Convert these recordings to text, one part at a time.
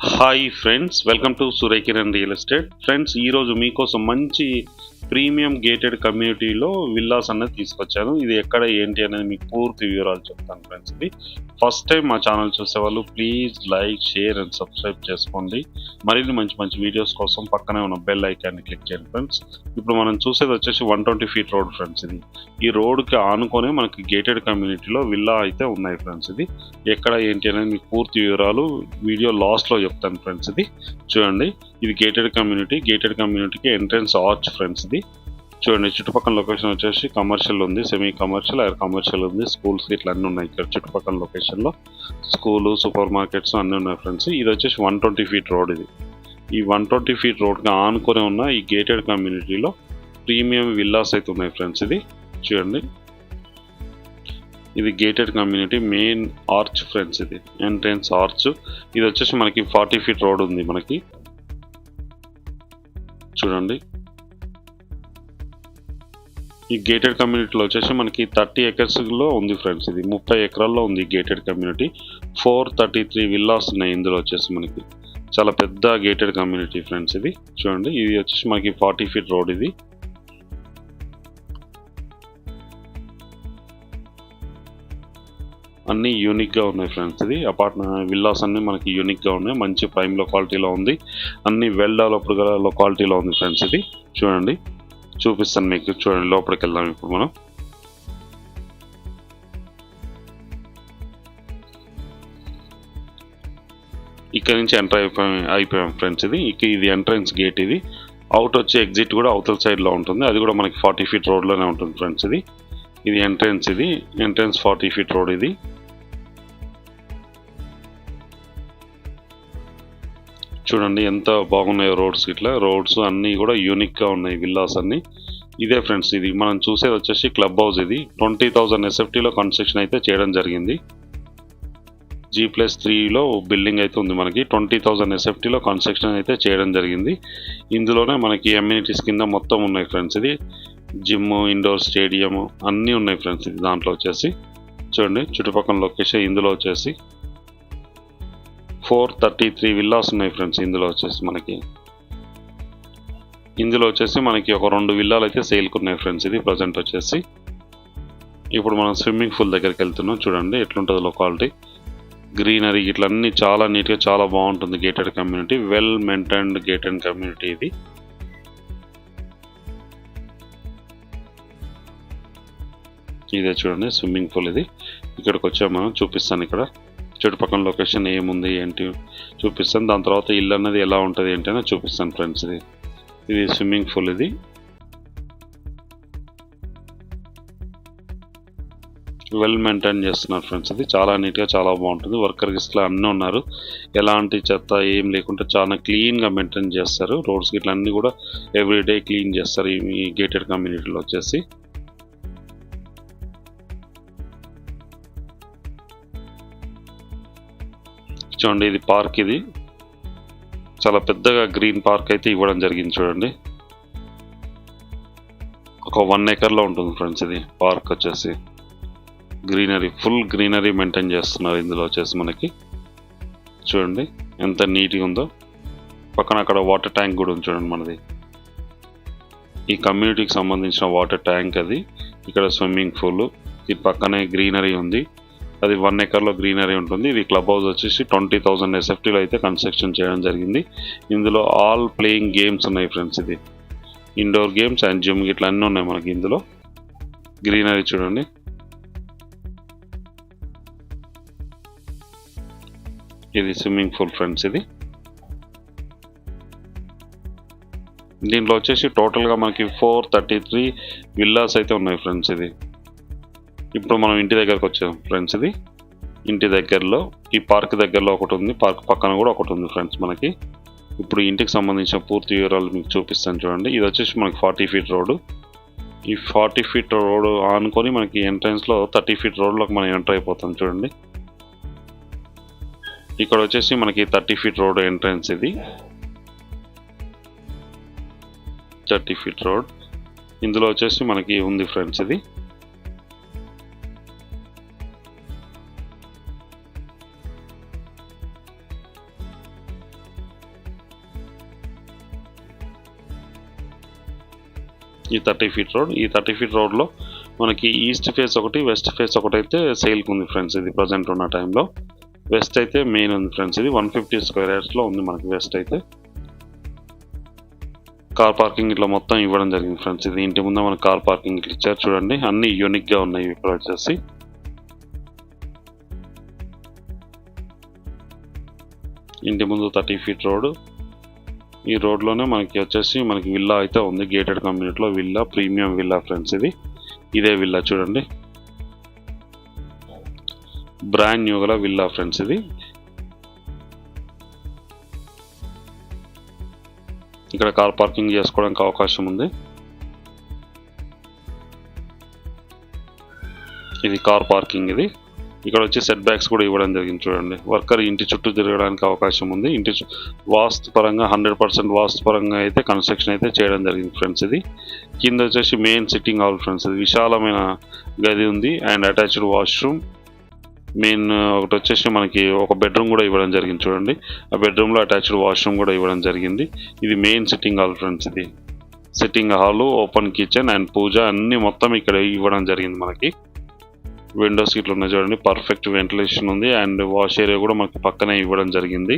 Hi friends, welcome to Surekiran real estate. Friends, ఈరోజు మీకోసం మంచి ప్రీమియం గేటెడ్ కమ్యూనిటీలో విల్లాస్ అనేది తీసుకొచ్చాను. ఇది ఎక్కడ ఏంటి అనేది మీకు పూర్తి వివరాలు చెప్తాను ఫ్రెండ్స్. ఇది ఫస్ట్ టైం మా ఛానల్ చూసేవాళ్ళు please like, share and subscribe చేసుకోండి. మరిన్ని మంచి మంచి వీడియోస్ కోసం పక్కనే ఉన్న బెల్ ఐకాన్ని క్లిక్ చేయండి ఫ్రెండ్స్. ఇప్పుడు మనం చూసేది వచ్చేసి 120 feet రోడ్ ఫ్రెండ్స్. ఇది ఈ రోడ్కి ఆనుకొని మనకి గేటెడ్ కమ్యూనిటీలో విల్లా అయితే ఉన్నాయి ఫ్రెండ్స్. ఇది ఎక్కడ ఏంటి అనేది మీకు పూర్తి వివరాలు వీడియో లాస్ట్లో చెప్తాను ఫ్రెండ్స్. ఇది చూడండి, ఇది గేటెడ్ కమ్యూనిటీకి ఎంట్రన్స్ ఆర్చ్ ఫ్రెండ్స్. ఇది చూడండి, చుట్టుపక్కల లొకేషన్ వచ్చేసి కమర్షియల్ ఉంది, సెమీ కమర్షియల్, ఎయిర్ కమర్షియల్ ఉంది, స్కూల్స్ ఇట్లా అన్నీ ఉన్నాయి ఇక్కడ చుట్టుపక్కల లొకేషన్లో. స్కూలు, సూపర్ మార్కెట్స్ అన్నీ ఉన్నాయి ఫ్రెండ్స్. ఇది వచ్చేసి 120 feet రోడ్. ఇది ఈ 120 feet రోడ్కి ఆనుకొని ఉన్న ఈ గేటెడ్ కమ్యూనిటీలో ప్రీమియం విల్లాస్ అయితే ఉన్నాయి ఫ్రెండ్స్. ఇది చూడండి, ఇది gated community main arch friends. ఇది ఎంట్రన్స్ ఆర్చ్. ఇది వచ్చేసి మనకి 40 feet రోడ్ ఉంది మనకి. చూడండి, ఈ గేటెడ్ కమ్యూనిటీలో వచ్చేసి మనకి 30 acres ఉంది ఫ్రెండ్స్. ఇది 30 ఎకరాల్లో ఉంది గేటెడ్ కమ్యూనిటీ. 433 విల్లాస్ ఉన్నాయి ఇందులో వచ్చేసి మనకి. చాలా పెద్ద గేటెడ్ కమ్యూనిటీ ఫ్రెండ్స్. ఇది చూడండి, ఇది వచ్చేసి మనకి 40 feet రోడ్. ఇది అన్నీ యూనిక్గా ఉన్నాయి ఫ్రెండ్స్. ఇది విల్లాస్ అన్నీ మనకి యూనిక్గా ఉన్నాయి, మంచి ప్రైమ్ లొకాలిటీలో ఉంది, అన్ని వెల్ డెవలప్డ్ లొకాలిటీలో ఉంది ఫ్రెండ్స్. ఇది చూడండి, చూపిస్తాను మీకు. చూడండి, లోపలికి వెళ్దాం ఇప్పుడు మనం. ఇక్కడ నుంచి ఎంటర్ అయిపోయాం ఫ్రెండ్స్. ఇది ఎంట్రన్స్ గేట్. ఇది అవుట్ వచ్చే ఎగ్జిట్ కూడా అవతల సైడ్లో ఉంటుంది, అది కూడా మనకి 40 feet రోడ్లోనే ఉంటుంది ఫ్రెండ్స్. ఇది ఎంట్రన్స్. ఇది ఎంట్రన్స్ 40 feet రోడ్. ఇది చూడండి ఎంత బాగున్నాయో రోడ్స్. ఇట్లా రోడ్స్ అన్నీ కూడా యూనిక్గా ఉన్నాయి విల్లాస్ అన్నీ. ఇదే ఫ్రెండ్స్, ఇది మనం చూసేది వచ్చేసి క్లబ్ హౌస్. ఇది 20,000 SFTలో కన్స్ట్రక్షన్ అయితే చేయడం జరిగింది. G+3లో బిల్డింగ్ అయితే ఉంది మనకి. 20,000 SFTలో కన్స్ట్రక్షన్ అయితే చేయడం జరిగింది. ఇందులోనే మనకి అమ్యూనిటీస్ కింద మొత్తం ఉన్నాయి ఫ్రెండ్స్. ఇది జిమ్, ఇండోర్ స్టేడియం అన్నీ ఉన్నాయి ఫ్రెండ్స్. ఇది దాంట్లో వచ్చేసి చూడండి, చుట్టుపక్కల లొకేషన్ ఇందులో వచ్చేసి 433 విల్లాస్ ఉన్నాయి ఫ్రెండ్స్. ఇందులో వచ్చేసి మనకి ఒక 2 విల్లాలు అయితే సేల్కి ఉన్నాయి ఫ్రెండ్స్. ఇది ప్రజెంట్ వచ్చేసి. ఇప్పుడు మనం స్విమ్మింగ్ పూల్ దగ్గరికి వెళ్తున్నాం. చూడండి ఎట్లుంటుంది లొకాలిటీ, గ్రీనరీ ఇట్లా అన్నీ చాలా నీట్గా చాలా బాగుంటుంది. Gated community, well maintained gated community. ఇది ఇదే చూడండి స్విమ్మింగ్ పూల్. ఇది ఇక్కడికి వచ్చాము మనం, చూపిస్తాను ఇక్కడ చుట్టుపక్కల లొకేషన్ ఏముంది ఏంటి చూపిస్తాను. దాని తర్వాత ఇల్లు అన్నది ఎలా ఉంటుంది ఏంటి అని చూపిస్తాను ఫ్రెండ్స్. ఇది స్విమ్మింగ్ పూల్. ఇది వెల్ మెయింటైన్ చేస్తున్నారు ఫ్రెండ్స్. ఇది చాలా నీట్గా చాలా బాగుంటుంది. వర్కర్ ఇట్లా అన్నీ ఉన్నారు, ఎలాంటి చెత్త ఏం లేకుండా చాలా క్లీన్గా మెయింటైన్ చేస్తారు. రోడ్స్ ఇట్లా అన్నీ కూడా ఎవ్రీడే క్లీన్ చేస్తారు ఈ గేటెడ్ కమ్యూనిటీలో వచ్చేసి. చూడండి, ఇది పార్క్. ఇది చాలా పెద్దగా గ్రీన్ పార్క్ అయితే ఇవ్వడం జరిగింది. చూడండి, ఒక 1 acreలో ఉంటుంది ఫ్రెండ్స్. ఇది పార్క్ వచ్చేసి గ్రీనరీ, ఫుల్ గ్రీనరీ మెయింటైన్ చేస్తున్నారు ఇందులో వచ్చేసి మనకి. చూడండి ఎంత నీట్గా ఉందో. పక్కన అక్కడ వాటర్ ట్యాంక్ కూడా ఉంది చూడండి మనది. ఈ కమ్యూనిటీకి సంబంధించిన వాటర్ ట్యాంక్ అది. ఇక్కడ స్విమ్మింగ్ పూల్, ఈ పక్కనే గ్రీనరీ ఉంది. అది 1 acreలో గ్రీనరీ ఉంటుంది. ఇది క్లబ్ హౌస్ వచ్చేసి 20,000 SFTలో అయితే కన్స్ట్రక్షన్ చేయడం జరిగింది. ఇందులో ఆల్ ప్లేయింగ్ గేమ్స్ ఉన్నాయి ఫ్రెండ్స్. ఇది ఇండోర్ గేమ్స్ అండ్ జిమ్ ఇట్లా అన్నీ ఉన్నాయి మనకి ఇందులో. గ్రీనరీ చూడండి. ఇది స్విమ్మింగ్ పూల్ ఫ్రెండ్స్. ఇది దీంట్లో వచ్చేసి టోటల్గా మనకి 433 విల్లాస్ అయితే ఉన్నాయి ఫ్రెండ్స్. ఇది ఇప్పుడు మనం ఇంటి దగ్గరకు వచ్చాం ఫ్రెండ్స్. ఇది ఇంటి దగ్గరలో ఈ పార్క్ దగ్గరలో ఒకటి ఉంది, పార్క్ పక్కన కూడా ఒకటి ఉంది ఫ్రెండ్స్ మనకి. ఇప్పుడు ఇంటికి సంబంధించిన పూర్తి వివరాలు మీకు చూపిస్తాను చూడండి. ఇది వచ్చేసి మనకి 40 feet రోడ్డు. ఈ 40 feet రోడ్ ఆనుకొని మనకి ఎంట్రన్స్లో 30 feet రోడ్లోకి మనం ఎంటర్ అయిపోతాం చూడండి. ఇక్కడ వచ్చేసి మనకి 30 feet రోడ్ ఎంట్రన్స్. ఇది 30 feet రోడ్. ఇందులో వచ్చేసి మనకి ఉంది ఫ్రెండ్స్. ఇది ఈ 30 ఫీట్ రోడ్. ఈ 30 ఫీట్ రోడ్లో మనకి ఈస్ట్ ఫేస్ ఒకటి, వెస్ట్ ఫేస్ ఒకటి అయితే సేల్కి ఉంది ఫ్రెండ్స్. ఇది ప్రజెంట్ ఉన్న టైంలో వెస్ట్ అయితే మెయిన్ ఉంది ఫ్రెండ్స్. ఇది 150 స్క్వేర్ యార్డ్స్లో ఉంది మనకి వెస్ట్ అయితే. కార్ పార్కింగ్ ఇట్లా మొత్తం ఇవ్వడం జరిగింది ఫ్రెండ్స్. ఇది ఇంటి ముందు మనకి కార్ పార్కింగ్ ఇట్లా ఇచ్చారు చూడండి. అన్ని యూనిక్గా ఉన్నాయి ఇక్కడ వచ్చేసి. ఇంటి ముందు 30 ఫీట్ రోడ్. ఈ రోడ్లోనే మనకి వచ్చేసి మనకి విల్లా అయితే ఉంది. గేటెడ్ కమ్యూనిటీలో విల్లా, ప్రీమియం విల్లా ఫ్రెండ్స్. ఇది ఇదే విల్లా చూడండి, బ్రాండ్ న్యూ గల విల్లా ఫ్రెండ్స్. ఇది ఇక్కడ కార్ పార్కింగ్ చేసుకోవడానికి అవకాశం ఉంది. ఇది కార్ పార్కింగ్. ఇది ఇక్కడ వచ్చి సెట్ బ్యాక్స్ కూడా ఇవ్వడం జరిగింది చూడండి. వర్కర్ ఇంటి చుట్టూ తిరగడానికి అవకాశం ఉంది. ఇంటి వాస్తు పరంగా 100% వాస్తు పరంగా అయితే కన్స్ట్రక్షన్ అయితే చేయడం జరిగింది ఫ్రెండ్స్. ఇది కింద వచ్చేసి మెయిన్ సిట్టింగ్ హాల్ ఫ్రెండ్స్. ఇది విశాలమైన గది ఉంది అండ్ అటాచ్డ్ వాష్రూమ్. మెయిన్ ఒకటి వచ్చేసి మనకి ఒక బెడ్రూమ్ కూడా ఇవ్వడం జరిగింది చూడండి. ఆ బెడ్రూమ్లో అటాచ్డ్ వాష్రూమ్ కూడా ఇవ్వడం జరిగింది. ఇది మెయిన్ సిట్టింగ్ హాల్ ఫ్రెండ్స్. ఇది sitting hall, open kitchen and పూజ అన్నీ మొత్తం ఇక్కడ ఇవ్వడం జరిగింది మనకి. విండోస్ ఇట్లా ఉన్నాయి చూడండి, పర్ఫెక్ట్ వెంటిలేషన్ ఉంది అండ్ వాష్ ఏరియా కూడా మనకి పక్కనే ఇవ్వడం జరిగింది.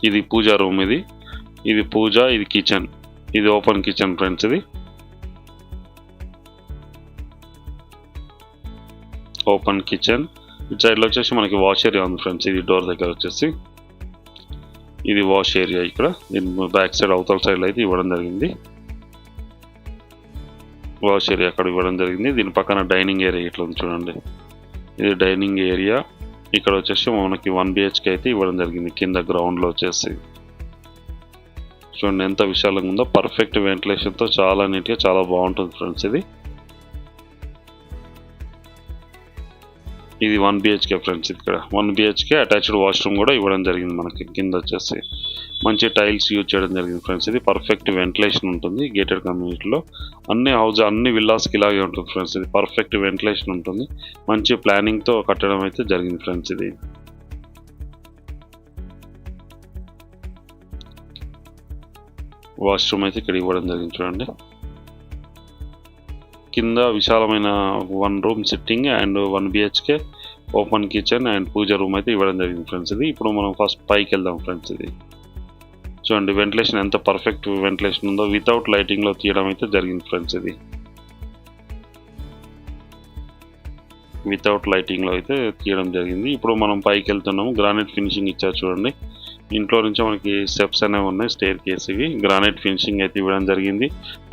ఇది పూజా రూమ్. ఇది పూజ, ఇది కిచెన్, ఇది ఓపెన్ కిచెన్ ఫ్రెండ్స్. ఇది ఓపెన్ కిచెన్. ఇటు సైడ్లో వచ్చేసి మనకి వాష్ ఏరియా ఉంది ఫ్రెండ్స్. ఇది డోర్ దగ్గర వచ్చేసి ఇది వాష్ ఏరియా. ఇక్కడ దీని బ్యాక్ సైడ్ అవతల సైడ్లో అయితే ఇవ్వడం జరిగింది వాష్ ఏరియా, అక్కడ ఇవ్వడం జరిగింది. దీని పక్కన డైనింగ్ ఏరియా ఇట్లా ఉంది చూడండి. ఇది డైనింగ్ ఏరియా. ఇక్కడ వచ్చేసి మనకి 1 BHK అయితే ఇవ్వడం జరిగింది. కింద గ్రౌండ్లో వచ్చేసి చూడండి ఎంత విశాలంగా ఉందో. పర్ఫెక్ట్ వెంటిలేషన్తో చాలా నీట్గా చాలా బాగుంటుంది ఫ్రెండ్స్. ఇది 1 BHK ఫ్రెండ్స్. ఇక్కడ 1 BHK అటాచ్డ్ వాష్రూమ్ కూడా ఇవ్వడం జరిగింది మనకి. కింద వచ్చేసి మంచి టైల్స్ యూజ్ చేయడం జరిగింది ఫ్రెండ్స్. ఇది పర్ఫెక్ట్ వెంటిలేషన్ ఉంటుంది గేటెడ్ కమ్యూనిటీలో. అన్ని విల్లాస్కి ఇలాగే ఉంటుంది ఫ్రెండ్స్. ఇది పర్ఫెక్ట్ వెంటిలేషన్ ఉంటుంది. మంచి ప్లానింగ్తో కట్టడం అయితే జరిగింది ఫ్రెండ్స్. ఇది వాష్రూమ్ అయితే ఇక్కడ ఇవ్వడం జరిగింది చూడండి. కింద విశాలమైన 1 room sitting and 1 BHK open kitchen and pooja room అయితే ఇవ్వడం జరిగింది ఫ్రెండ్స్. ఇది ఇప్పుడు మనం ఫస్ట్ పైకి వెళ్దాం ఫ్రెండ్స్. ఇది చూడండి వెంటిలేషన్ ఎంత పర్ఫెక్ట్ వెంటిలేషన్ ఉందో. వితౌట్ లైటింగ్లో తీయడం అయితే జరిగింది ఫ్రెండ్స్. ఇది వితౌట్ లైటింగ్లో అయితే తీయడం జరిగింది. ఇప్పుడు మనం పైకి వెళ్తున్నాము. గ్రానైట్ ఫినిషింగ్ ఇచ్చారు చూడండి. ఇంట్లో నుంచి మనకి స్టెప్స్ అనేవి ఉన్నాయి, స్టేర్ కేస్. ఇవి గ్రానైట్ ఫినిషింగ్ అయితే ఇవ్వడం జరిగింది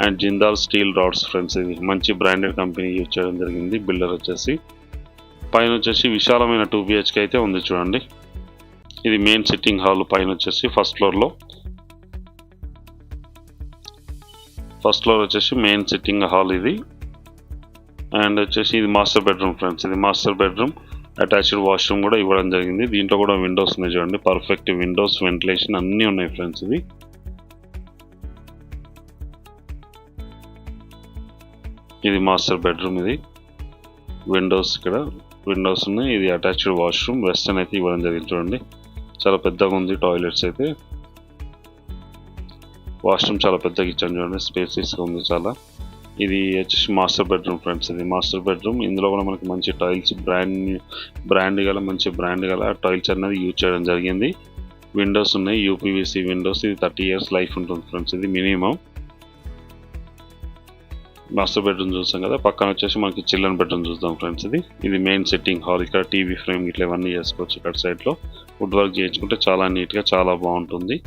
and Jindal steel rods friends. ఇది మంచి బ్రాండెడ్ కంపెనీ యూజ్ చేయడం జరిగింది. బిల్డర్ వచ్చేసి పైన వచ్చేసి విశాలమైన 2 BHK అయితే ఉంది చూడండి. ఇది మెయిన్ సిట్టింగ్ హాల్. పైన వచ్చేసి ఫస్ట్ ఫ్లోర్ వచ్చేసి మెయిన్ సిట్టింగ్ హాల్. ఇది అండ్ వచ్చేసి ఇది మాస్టర్ బెడ్రూమ్ ఫ్రెండ్స్. ఇది మాస్టర్ బెడ్రూమ్, అటాచ్డ్ వాష్రూమ్ కూడా ఇవ్వడం జరిగింది. దీంట్లో కూడా విండోస్ ఉన్నాయి చూడండి. పర్ఫెక్ట్ విండోస్, వెంటిలేషన్ అన్నీ ఉన్నాయి ఫ్రెండ్స్. ఇది మాస్టర్ బెడ్రూమ్. ఇది విండోస్, ఇక్కడ విండోస్ ఉన్నాయి. ఇది అటాచ్డ్ వాష్రూమ్, వెస్టర్న్ అయితే ఇవ్వడం జరిగింది చూడండి. చాలా పెద్దగా ఉంది. టాయిలెట్స్ అయితే, వాష్రూమ్ చాలా పెద్దగా ఇచ్చాను చూడండి. స్పేసెస్గా ఉంది చాలా. ఇది వచ్చేసి మాస్టర్ బెడ్రూమ్ ఫ్రెండ్స్. ఇది మాస్టర్ బెడ్రూమ్. ఇందులో కూడా మనకి మంచి టైల్స్, మంచి బ్రాండ్ గల టైల్స్ అనేది యూజ్ చేయడం జరిగింది. విండోస్ ఉన్నాయి, UPVC విండోస్. ఇది 30 years లైఫ్ ఉంటుంది ఫ్రెండ్స్. ఇది మినిమం. మాస్టర్ బెడ్రూమ్ చూస్తాం కదా. పక్కన వచ్చేసి మనకి చిల్డ్రన్ బెడ్రూమ్ చూద్దాం ఫ్రెండ్స్. ఇది మెయిన్ సిట్టింగ్ హాల్. ఇక్కడ టీవీ ఫ్రేమ్ ఇట్లా ఇవన్నీ చేసుకోవచ్చు. ఇక్కడ సైడ్లో వుడ్ వర్క్ చేయించుకుంటే చాలా నీట్గా చాలా బాగుంటుంది.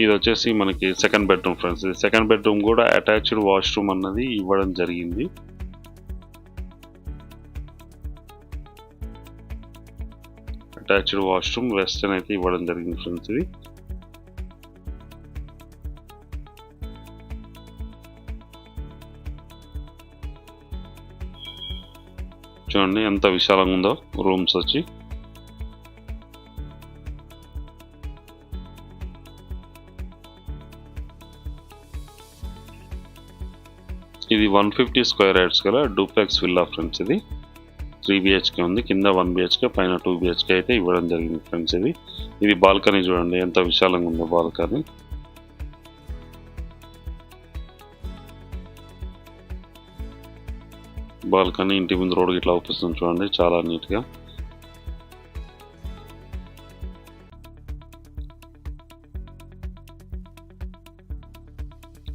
ఇది వచ్చేసి మనకి సెకండ్ బెడ్రూమ్ ఫ్రెండ్స్. ఇది సెకండ్ బెడ్రూమ్ కూడా అటాచ్డ్ వాష్రూమ్ అన్నది ఇవ్వడం జరిగింది. అటాచ్డ్ వాష్రూమ్, వెస్టర్న్ అయితే ఇవ్వడం జరిగింది ఫ్రెండ్స్. ఇది చూడండి ఎంత విశాలంగా ఉందో రూమ్స్ వచ్చి. ఇది 150 స్క్వేర్ యార్డ్స్ గల డూప్లెక్స్ విల్లా ఫ్రెండ్స్. ఇది 3 BHK ఉంది, కింద 1 BHK, పైన 2 BHK అయితే ఇవ్వడం జరిగింది ఫ్రెండ్స్. ఇది బాల్కనీ చూడండి ఎంత విశాలంగా ఉందో బాల్కనీ. బాల్కనీ ఇంటి ముందు రోడ్ ఇట్లా అవుపిస్తుంది చూడండి, చాలా నీట్గా.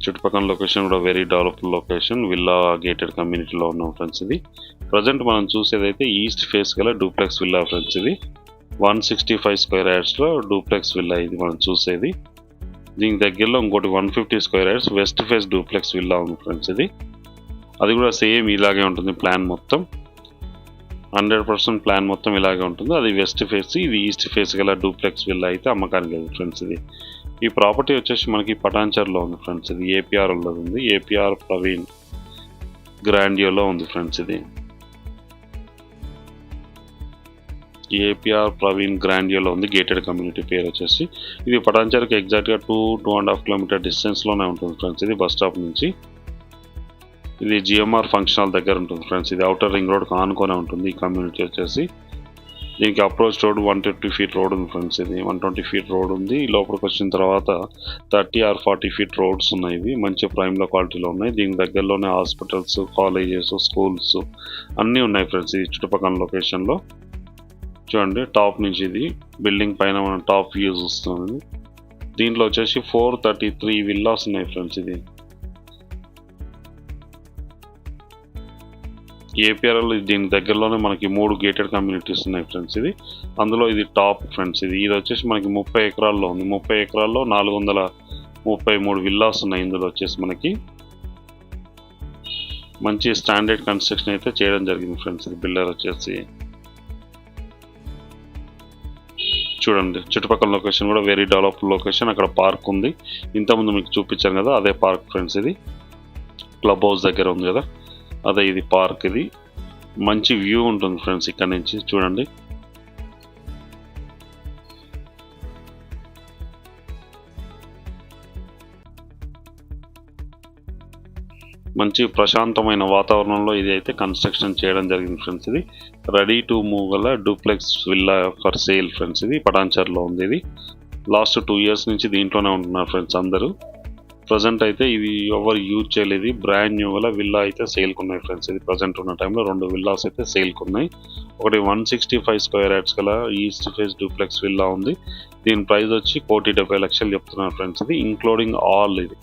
చుట్టుపక్కల లొకేషన్ కూడా very developed location, villa gated కమ్యూనిటీలో ఉన్నాం ఫ్రెండ్స్. ఇది ప్రజెంట్ మనం చూసేదైతే ఈస్ట్ ఫేస్ గల డూప్లెక్స్ విల్లా ఫ్రెండ్స్. ఇది 165 స్క్వేర్ యార్డ్స్లో డూప్లెక్స్ విల్లా ఇది మనం చూసేది. దీనికి దగ్గరలో ఇంకోటి 150 square yards west face duplex villa ఉంది ఫ్రెండ్స్. అది కూడా సేమ్ ఇలాగే ఉంటుంది ప్లాన్ మొత్తం, 100% ప్లాన్ మొత్తం ఇలాగే ఉంటుంది. అది వెస్ట్ ఫేస్, ఇది ఈస్ట్ ఫేస్ గల డూప్లెక్స్ విల్లా అయితే అమ్మకానికి లేదు ఫ్రెండ్స్. ఈ ప్రాపర్టీ వచ్చేసి మనకి పటాన్చర్లో ఉంది ఫ్రెండ్స్. ఇది ఏపీఆర్లో ఉంది, ఏపీఆర్ ప్రవీణ్ గ్రాండియోలో ఉంది ఫ్రెండ్స్. ఇది ఏపీఆర్ ప్రవీణ్ గ్రాండియోలో ఉంది. గేటెడ్ కమ్యూనిటీ పేరు వచ్చేసి ఇది పటాన్చర్కి ఎగ్జాక్ట్గా 2.5 కిలోమీటర్ డిస్టెన్స్లోనే ఉంటుంది ఫ్రెండ్స్. ఇది బస్ స్టాప్ నుంచి. ఇది జిఎంఆర్ ఫంక్షన్ హాల్ దగ్గర ఉంటుంది ఫ్రెండ్స్. ఇది అవుటర్ రింగ్ రోడ్కి ఆనుకొనే ఉంటుంది ఈ కమ్యూనిటీ వచ్చేసి. దీనికి అప్రోచ్ రోడ్ 150 ఫీట్ రోడ్ ఉంది ఫ్రెండ్స్. ఇది 120 ఫీట్ రోడ్ ఉంది. లోపలికి వచ్చిన తర్వాత 30 or 40 ఫీట్ రోడ్స్ ఉన్నాయి. ఇవి మంచి ప్రైమ్లో క్వాలిటీలో ఉన్నాయి. దీనికి దగ్గరలోనే హాస్పిటల్స్, కాలేజెస్, స్కూల్స్ అన్నీ ఉన్నాయి ఫ్రెండ్స్. ఈ చుట్టుపక్కల లొకేషన్లో చూడండి, టాప్ నుంచి ఇది బిల్డింగ్ పైన మనం టాప్ వ్యూ చూస్తుంది. దీంట్లో వచ్చేసి 433 విల్లాస్ ఉన్నాయి ఫ్రెండ్స్. ఇది ఏపీఆర్ఎల్. దీని దగ్గరలోనే మనకి 3 గేటెడ్ కమ్యూనిటీస్ ఉన్నాయి ఫ్రెండ్స్. అందులో ఇది టాప్ ఫ్రెండ్స్. ఇది వచ్చేసి మనకి 30 ఎకరాల్లో ఉంది. 30 ఎకరాల్లో 433 విల్లాస్ ఉన్నాయి. ఇందులో వచ్చేసి మనకి మంచి స్టాండర్డ్ కన్స్ట్రక్షన్ అయితే చేయడం జరిగింది ఫ్రెండ్స్. ఇది బిల్డర్ వచ్చేసి చూడండి, చుట్టుపక్కల లొకేషన్ కూడా వెరీ డెవలప్డ్ లొకేషన్. అక్కడ పార్క్ ఉంది, ఇంతకుముందు మీకు చూపించాను కదా అదే పార్క్ ఫ్రెండ్స్. ఇది క్లబ్ హౌస్ దగ్గర ఉంది కదా, అదే ఇది పార్క్. ఇది మంచి వ్యూ ఉంటుంది ఫ్రెండ్స్ ఇక్కడ నుంచి చూడండి. మంచి ప్రశాంతమైన వాతావరణంలో ఇది అయితే కన్స్ట్రక్షన్ చేయడం జరిగింది ఫ్రెండ్స్. ఇది రెడీ టు మూవ్ గల duplex villa for sale friends. ఇది పటాన్చర్లో ఉంది. ఇది లాస్ట్ 2 years నుంచి దీంట్లోనే ఉంటున్నారు ఫ్రెండ్స్ అందరూ. ప్రజెంట్ అయితే ఇది ఎవరు యూజ్ చేయలేదు. బ్రాండ్ న్యూ గల విల్లా అయితే సేల్కి ఉన్నాయి ఫ్రెండ్స్. ఇది ప్రజెంట్ ఉన్న టైంలో 2 విల్లాస్ అయితే సేల్కి ఉన్నాయి. ఒకటి 165 స్క్వేర్ యార్డ్స్ గల ఈస్ట్ ఫేస్ డూప్లెక్స్ విల్లా ఉంది. దీని ప్రైస్ వచ్చి 1,70,00,000 చెప్తున్నారు ఫ్రెండ్స్. ఇది ఇంక్లూడింగ్ ఆల్. ఇది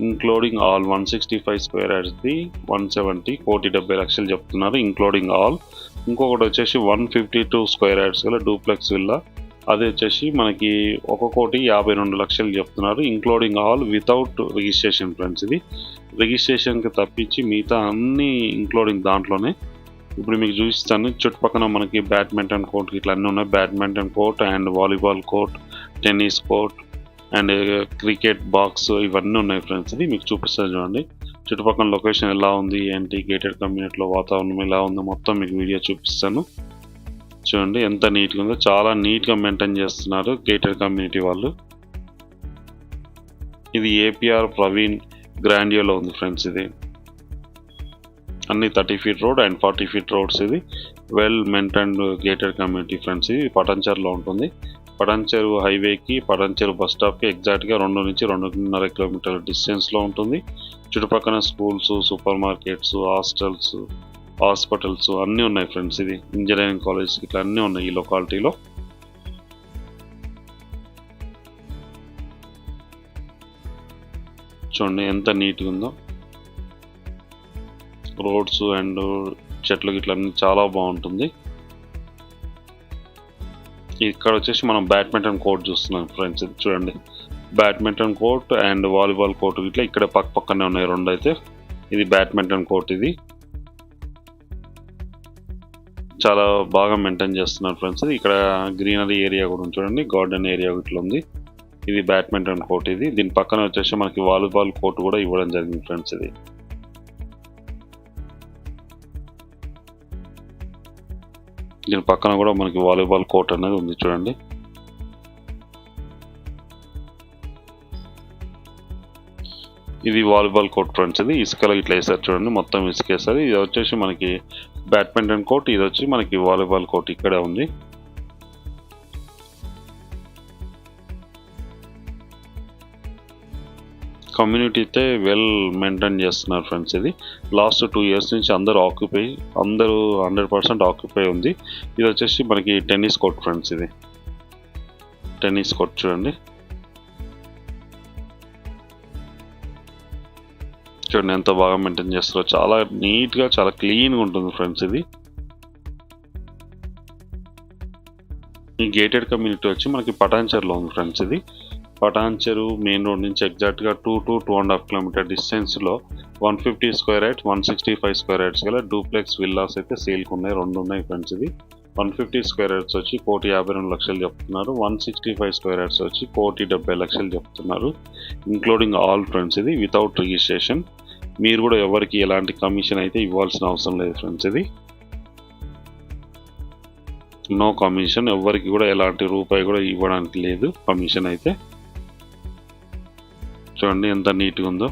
ఇంక్లూడింగ్ ఆల్ 165 స్క్వేర్ యార్డ్స్ది 170, 1,70,00,000 చెప్తున్నారు ఇంక్లూడింగ్ ఆల్. ఇంకొకటి వచ్చేసి 152 స్క్వేర్ యార్డ్స్ గల డూప్లెక్స్ విల్లా, అది వచ్చేసి మనకి 1,52,00,000 చెప్తున్నారు including all without registration friends. ఇది రిజిస్ట్రేషన్కి తప్పించి మిగతా అన్నీ ఇంక్లూడింగ్ దాంట్లోనే. ఇప్పుడు మీకు చూపిస్తాను. చుట్టుపక్కల మనకి బ్యాడ్మింటన్ కోర్ట్ ఇట్లా అన్నీ ఉన్నాయి. Badminton court and volleyball court, tennis court and cricket box ఇవన్నీ ఉన్నాయి ఫ్రెండ్స్. ఇది మీకు చూపిస్తాను చూడండి. చుట్టుపక్కల లొకేషన్ ఎలా ఉంది ఏంటి, గేటెడ్ కమ్యూనిటీలో వాతావరణం ఎలా ఉంది మొత్తం మీకు వీడియో చూపిస్తాను. చూడండి ఎంత నీట్గా ఉందో, చాలా నీట్గా మెయింటైన్ చేస్తున్నారు గేటెడ్ కమ్యూనిటీ వాళ్ళు. ఇది ఏపీఆర్ ప్రవీణ్ గ్రాండియోలో ఉంది ఫ్రెండ్స్. ఇది అన్ని 30 feet road and 40 feet roads. ఇది well maintained gated community friends. ఇది పటాన్చర్లో ఉంటుంది. పటాన్చెరు హైవేకి, పటాన్చెరు బస్ స్టాప్కి ఎగ్జాక్ట్గా 2 నుంచి 2.5 కిలోమీటర్ల డిస్టెన్స్లో ఉంటుంది. చుట్టుపక్కల schools, super markets, hostels, hospitals అన్నీ ఉన్నాయి ఫ్రెండ్స్. ఇది ఇంజనీరింగ్ కాలేజ్ ఇట్లా అన్నీ ఉన్నాయి ఈ లొకాలిటీలో. చూడండి ఎంత నీట్గా ఉందో. రోడ్స్ అండ్ చెట్లు ఇట్లా అన్నీ చాలా బాగుంటుంది. ఇక్కడ వచ్చేసి మనం బ్యాడ్మింటన్ కోర్ట్ చూస్తున్నాం ఫ్రెండ్స్. ఇది చూడండి, badminton court and volleyball court ఇట్లా ఇక్కడ పక్కనే ఉన్నాయి 2 అయితే. ఇది బ్యాడ్మింటన్ కోర్ట్. ఇది చాలా బాగా మెయింటైన్ చేస్తున్నారు ఫ్రెండ్స్. ఇక్కడ గ్రీనరీ ఏరియా కూడా ఉంది చూడండి, గార్డెన్ ఏరియా ఇట్లా ఉంది. ఇది బ్యాడ్మింటన్ కోర్ట్. ఇది దీని పక్కన వచ్చేసి మనకి వాలీబాల్ కోర్ట్ కూడా ఇవ్వడం జరిగింది ఫ్రెండ్స్. ఇది దీని పక్కన కూడా మనకి వాలీబాల్ కోర్ట్ అనేది ఉంది చూడండి. ఇది వాలీబాల్ కోర్ట్ ఫ్రెండ్స్. ఇది ఇసుకలో ఇట్లా వేసారు చూడండి, మొత్తం ఇసుకేసారు. ఇది వచ్చేసి మనకి బ్యాడ్మింటన్ కోర్ట్, ఇది వచ్చి మనకి వాలీబాల్ కోర్ట్ ఇక్కడే ఉంది. కమ్యూనిటీ అయితే వెల్ మెయింటైన్ చేస్తున్నారు ఫ్రెండ్స్. ఇది లాస్ట్ 2 years నుంచి అందరూ 100% ఆక్యుపై ఉంది. ఇది వచ్చేసి మనకి టెన్నిస్ కోర్ట్ ఫ్రెండ్స్. ఇది టెన్నిస్ కోర్ట్ చూడండి ఎంత బాగా మెయింటైన్ చేస్తారో, చాలా నీట్గా చాలా క్లీన్గా ఉంటుంది ఫ్రెండ్స్. ఇది ఈ గేటెడ్ కమ్యూనిటీ వచ్చి మనకి పటాన్చెరులో ఉంది ఫ్రెండ్స్. ఇది పటాన్చెరు మెయిన్ రోడ్ నుంచి ఎగ్జాక్ట్గా 2 to 2.5 kilometer డిస్టెన్స్లో 150 square యార్డ్స్ 165 square యార్డ్స్ గల డూప్లెక్స్ విల్లాస్ అయితే సేల్కి ఉన్నాయి. 2 ఉన్నాయి ఫ్రెండ్స్. ఇది 150 square యార్డ్స్ వచ్చి 1,52,00,000 చెప్తున్నారు. 165 square యార్డ్స్ వచ్చి 1,70,00,000 చెప్తున్నారు, ఇంక్లూడింగ్ ఆల్ ఫ్రెండ్స్. ఇది వితౌట్ రిజిస్ట్రేషన్. మీరు కూడా ఎవరికి ఎలాంటి కమిషన్ అయితే ఇవ్వాల్సిన అవసరం లేదు ఫ్రెండ్స్. ఇది నో కమిషన్, ఎవరికి కూడా ఎలాంటి రూపాయి కూడా ఇవ్వడానికి లేదు కమిషన్ అయితే. చూడండి ఎంత నీట్గా ఉందో.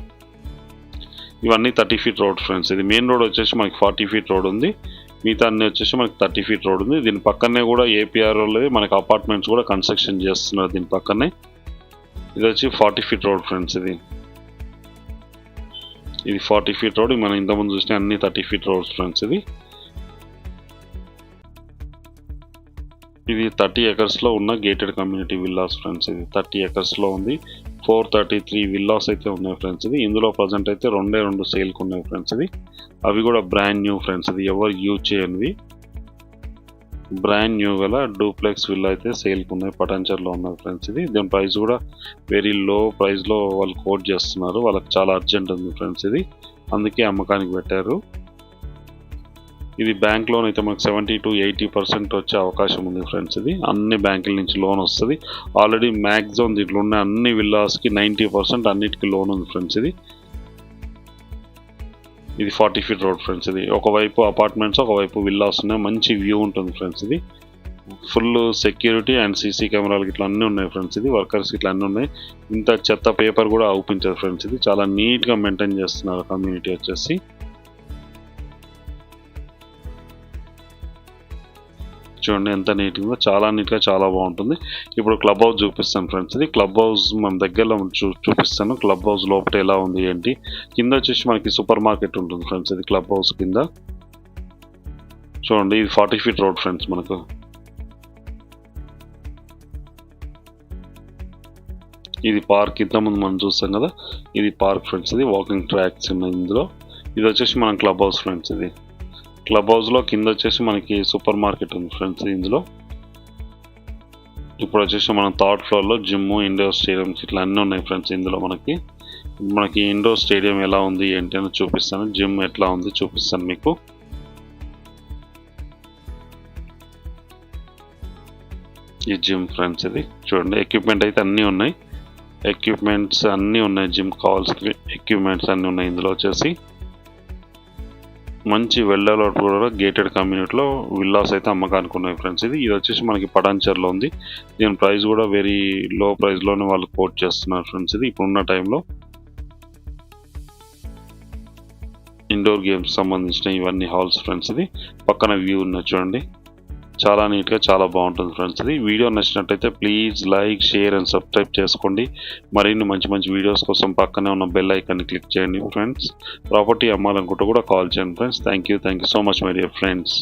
ఇవన్నీ 30 feet రోడ్ ఫ్రెండ్స్. ఇది మెయిన్ రోడ్ వచ్చేసి మనకి 40 feet రోడ్ ఉంది, మిగతా అన్ని వచ్చేసి మనకి 30 feet రోడ్ ఉంది. దీని పక్కనే కూడా ఏపీఆర్ వాళ్ళది మనకి అపార్ట్మెంట్స్ కూడా కన్స్ట్రక్షన్ చేస్తున్నారు దీని పక్కనే. ఇది వచ్చి 40 feet రోడ్ ఫ్రెండ్స్. ఇది 40 feet రోడ్. మనం ఇంతకుముందు చూసిన అన్ని 30 feet రోడ్స్ ఫ్రెండ్స్. ఇది 30 acres లో ఉన్న గేటెడ్ కమ్యూనిటీ విల్లాస్ ఫ్రెండ్స్. ఇది 30 acres లో ఉంది. 433 విల్లాస్ అయితే ఉన్నాయి ఫ్రెండ్స్. ఇది ఇందులో ప్రజెంట్ అయితే 2 సేల్కి ఉన్నాయి ఫ్రెండ్స్. ఇది అవి కూడా బ్రాండ్ న్యూ ఫ్రెండ్స్. ఇది ఎవరు యూజ్ చేయనివి బ్రాండ్ న్యూ గల డూప్లెక్స్ విల్లా అయితే సేల్కి ఉన్నాయి, పటాన్చెరులో ఉన్నాయి ఫ్రెండ్స్. ఇది దీని ప్రైస్ కూడా వెరీ లో ప్రైస్లో వాళ్ళు కోట్ చేస్తున్నారు. వాళ్ళకి చాలా అర్జెంట్ ఉంది ఫ్రెండ్స్. ఇది అందుకే అమ్మకానికి పెట్టారు. ఇది బ్యాంక్ లోన్ అయితే మనకు 70 to 80% వచ్చే అవకాశం ఉంది ఫ్రెండ్స్. ఇది అన్ని బ్యాంకుల నుంచి లోన్ వస్తుంది. ఆల్రెడీ మ్యాక్సిమం దీంట్లో ఉన్న అన్ని విల్లాస్కి 90% అన్నిటికీ లోన్ ఉంది ఫ్రెండ్స్. ఇది 40 feet రోడ్ ఫ్రెండ్స్. ఇది ఒకవైపు అపార్ట్మెంట్స్, ఒకవైపు విల్లాస్ ఉన్నాయి. మంచి వ్యూ ఉంటుంది ఫ్రెండ్స్. ఇది ఫుల్ సెక్యూరిటీ అండ్ సీసీ కెమెరాలు ఇట్లా అన్నీ ఉన్నాయి ఫ్రెండ్స్. ఇది వర్కర్స్ ఇట్లా అన్నీ ఉన్నాయి. ఇంత చెత్త పేపర్ కూడా అవుపించారు ఫ్రెండ్స్. ఇది చాలా నీట్గా మెయింటైన్ చేస్తున్నారు కమ్యూనిటీ వచ్చేసి. చూడండి ఎంత నీట్గా, చాలా నీట్గా, చాలా బాగుంటుంది. ఇప్పుడు క్లబ్ హౌస్ చూపిస్తాను ఫ్రెండ్స్. ఇది క్లబ్ హౌస్ మన దగ్గరలో చూపిస్తాను. క్లబ్ హౌస్ లోపల ఎలా ఉంది ఏంటి. కింద వచ్చేసి మనకి సూపర్ మార్కెట్ ఉంటుంది ఫ్రెండ్స్. ఇది క్లబ్ హౌస్ కింద చూడండి. ఇది 40 feet రోడ్ ఫ్రెండ్స్. మనకు ఇది పార్క్, ఇంతకుముందు మనం చూస్తాం కదా, ఇది పార్క్ ఫ్రెండ్స్. ఇది వాకింగ్ ట్రాక్స్ ఉన్నాయి ఇందులో. ఇది వచ్చేసి మనం క్లబ్ హౌస్ ఫ్రెండ్స్. ఇది క్లబ్ హౌస్లో కింద వచ్చేసి మనకి సూపర్ మార్కెట్ ఉంది ఫ్రెండ్స్. ఇందులో ఇప్పుడు వచ్చేసి మనం 3rd floorలో జిమ్, ఇండోర్ స్టేడియంస్ ఇట్లా అన్నీ ఉన్నాయి ఫ్రెండ్స్. ఇందులో మనకి ఇండోర్ స్టేడియం ఎలా ఉంది ఏంటి అని చూపిస్తాను. జిమ్ ఎట్లా ఉంది చూపిస్తాను మీకు. ఈ జిమ్ ఫ్రెండ్స్. ఇది చూడండి ఎక్విప్మెంట్ అయితే అన్నీ ఉన్నాయి. ఎక్విప్మెంట్స్ అన్నీ ఉన్నాయి. జిమ్ కావాల్సిన ఎక్విప్మెంట్స్ అన్నీ ఉన్నాయి. ఇందులో వచ్చేసి మంచి వెల్డర్లోట్ కూడా గేటెడ్ కమ్యూనిటీలో విల్లాస్ అయితే అమ్మకానికి ఉన్నాయి ఫ్రెండ్స్. ఇది వచ్చేసి మనకి పటాన్చెరులో ఉంది. దీని ప్రైస్ కూడా వెరీ లో ప్రైస్లోనే వాళ్ళు కోట్ చేస్తున్నారు ఫ్రెండ్స్. ఇది ఇప్పుడున్న టైంలో ఇండోర్ గేమ్స్ సంబంధించిన ఇవన్నీ హాల్స్ ఫ్రెండ్స్. ఇది పక్కన వ్యూ ఉన్న చూడండి, చాలా నీట్గా, చాలా బాగుంటుంది ఫ్రెండ్స్. ఇది వీడియో నచ్చినట్టయితే please like, share and subscribe చేసుకోండి. మరిన్ని మంచి వీడియోస్ కోసం పక్కనే ఉన్న బెల్ ఐకాన్ని క్లిక్ చేయండి ఫ్రెండ్స్. ప్రాపర్టీ అమ్మాలనుకుంటే కూడా కాల్ చేయండి friends. Thank you so much my dear friends.